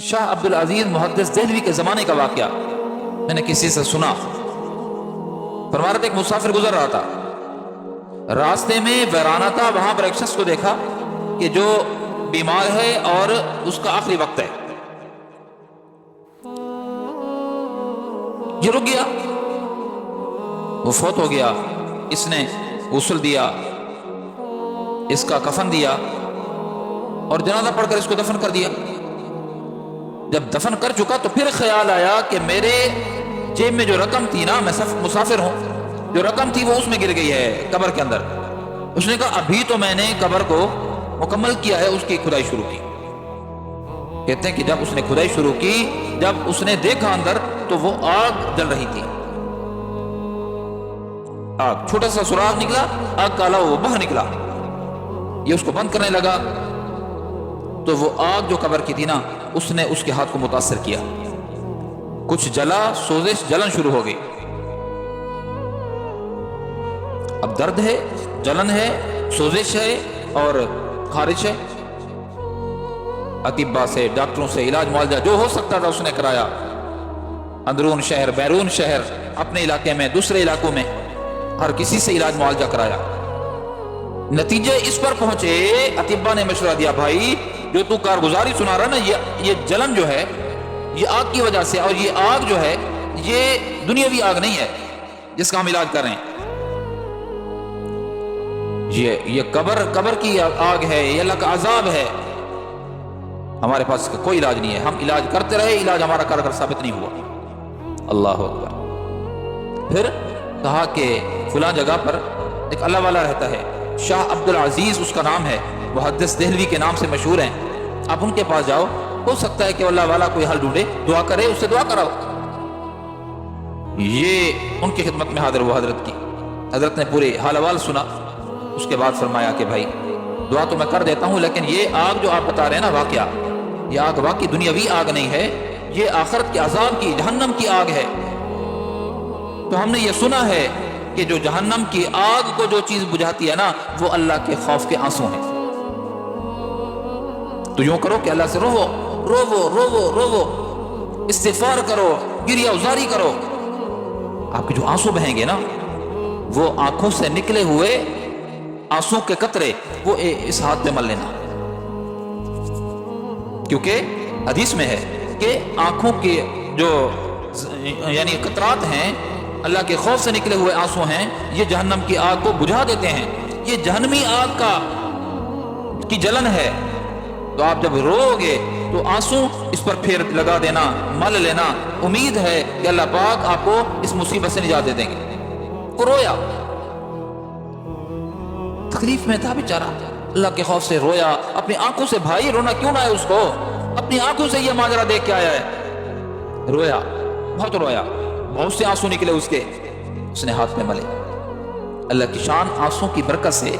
شاہ عبد العزیز محدث دہلوی کے زمانے کا واقعہ میں نے کسی سے سنا. فرما رہے تھے ایک مسافر گزر رہا تھا, راستے میں ویرانہ تھا, وہاں پر ایک شخص کو دیکھا کہ جو بیمار ہے اور اس کا آخری وقت ہے. یہ رک گیا, وہ فوت ہو گیا. اس نے غسل دیا, اس کا کفن دیا اور جنازہ پڑھ کر اس کو دفن کر دیا. جب دفن کر چکا تو پھر خیال آیا کہ میرے جیب میں جو رقم تھی نا, میں مسافر ہوں, جو رقم تھی وہ اس میں گر گئی ہے قبر کے اندر. اس نے کہا ابھی تو میں نے قبر کو مکمل کیا ہے, اس کی کھدائی شروع کی. کہتے ہیں کہ جب اس نے کھدائی شروع کی, جب اس نے دیکھا اندر تو وہ آگ جل رہی تھی. آگ, چھوٹا سا سوراخ نکلا, آگ کالا وہ باہر نکلا. یہ اس کو بند کرنے لگا تو وہ آگ جو قبر کی تھی نا, اس نے اس کے ہاتھ کو متاثر کیا. کچھ جلا, سوزش, جلن شروع ہو گئی. اب درد ہے, جلن ہے, سوزش ہے اور خارش ہے. اطباء سے, ڈاکٹروں سے علاج معالجہ جو ہو سکتا تھا اس نے کرایا. اندرون شہر, بیرون شہر, اپنے علاقے میں, دوسرے علاقوں میں, ہر کسی سے علاج معالجہ کرایا. نتیجے اس پر پہنچے, اطباء نے مشورہ دیا بھائی جو تو کارگزاری سنا رہا نا, یہ جلن جو ہے یہ آگ کی وجہ سے, اور یہ آگ جو ہے یہ دنیاوی آگ نہیں ہے جس کا ہم علاج کر رہے ہیں. یہ قبر کی آگ ہے, یہ اللہ کا عذاب ہے. ہمارے پاس اس کا کوئی علاج نہیں ہے. ہم علاج کرتے رہے, علاج ہمارا کارگر ثابت نہیں ہوا. اللہ اکبر. پھر کہا کہ فلاں جگہ پر ایک اللہ والا رہتا ہے, شاہ عبد العزیز اس کا نام ہے, محدث دہلوی کے نام سے مشہور ہیں. آپ ان کے پاس جاؤ, ہو سکتا ہے کہ اللہ والا کوئی حل ڈھونڈے, دعا کرے, اس سے دعا کراؤ. یہ ان کی خدمت میں حاضر ہوا حضرت کی. حضرت نے پورے حال احوال سنا. اس کے بعد فرمایا کہ بھائی دعا تو میں کر دیتا ہوں, لیکن یہ آگ جو آپ بتا رہے ہیں نا واقعہ, یہ آگ واقعی دنیاوی آگ نہیں ہے, یہ آخرت کے عذاب کی, جہنم کی آگ ہے. تو ہم نے یہ سنا ہے کہ جو جہنم کی آگ کو جو چیز بجھاتی ہے نا, وہ اللہ کے خوف کے آنسو ہیں. تو یوں کرو کہ اللہ سے روو روو روو روو, استغفار کرو, گریہ ازاری کرو. آپ کے جو آنسو بہیں گے نا, وہ آنکھوں سے نکلے ہوئے آنسو کے قطرے وہ اس ہاتھ پہ مل لینا. کیونکہ حدیث میں ہے کہ آنکھوں کے جو یعنی قطرات ہیں, اللہ کے خوف سے نکلے ہوئے آنسو ہیں, یہ جہنم کی آگ کو بجھا دیتے ہیں. یہ جہنمی آگ کی جلن ہے. تو آپ جب رو گے تو آنسو اس پر پھر لگا دینا, مل لینا. امید ہے کہ اللہ پاک آپ کو اس مصیبت سے نجات دے دیں گے. وہ رویا, تکلیف میں تھا بیچارہ, اللہ کے خوف سے رویا. اپنی آنکھوں سے, بھائی رونا کیوں نہ ہے اس کو, اپنی آنکھوں سے یہ ماجرا دیکھ کے آیا ہے. رویا, بہت رویا, بہت سے آنسو نکلے اس کے, اس نے ہاتھ میں ملے. اللہ کی شان, آنسو کی برکت سے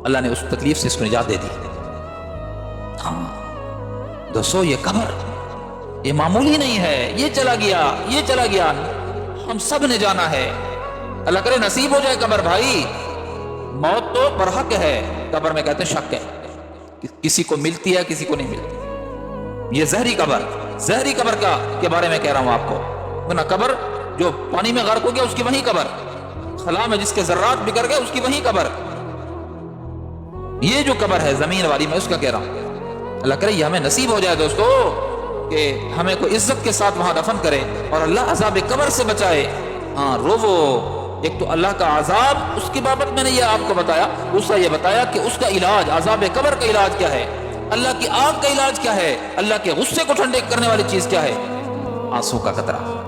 اللہ نے اس تکلیف سے اس کو نجات دے دی. ہاں دوستو, یہ قبر یہ معمولی نہیں ہے. یہ چلا گیا, یہ چلا گیا, ہم سب نے جانا ہے. اللہ کرے نصیب ہو جائے قبر. بھائی موت تو برحق ہے, قبر میں کہتے ہیں شک ہے, کسی کو ملتی ہے کسی کو نہیں ملتی. یہ زہری قبر کے بارے میں کہہ رہا ہوں آپ کو. ورنہ قبر جو پانی میں غرق ہو گیا اس کی وہیں قبر, خلا میں جس کے ذرات بکھر گئے اس کی وہیں قبر. یہ جو قبر ہے زمین والی, میں اس کا کہہ رہا ہوں. اللہ کرے یہ ہمیں نصیب ہو جائے دوستو کہ ہمیں کوئی عزت کے ساتھ وہاں دفن کرے اور اللہ عذاب قبر سے بچائے. ہاں روو. ایک تو اللہ کا عذاب, اس کی بابت میں نے یہ آپ کو بتایا. دوسرا یہ بتایا کہ اس کا علاج, عذاب قبر کا علاج کیا ہے, اللہ کی آگ کا علاج کیا ہے, اللہ کے غصے کو ٹھنڈے کرنے والی چیز کیا ہے, آنسو کا قطرہ.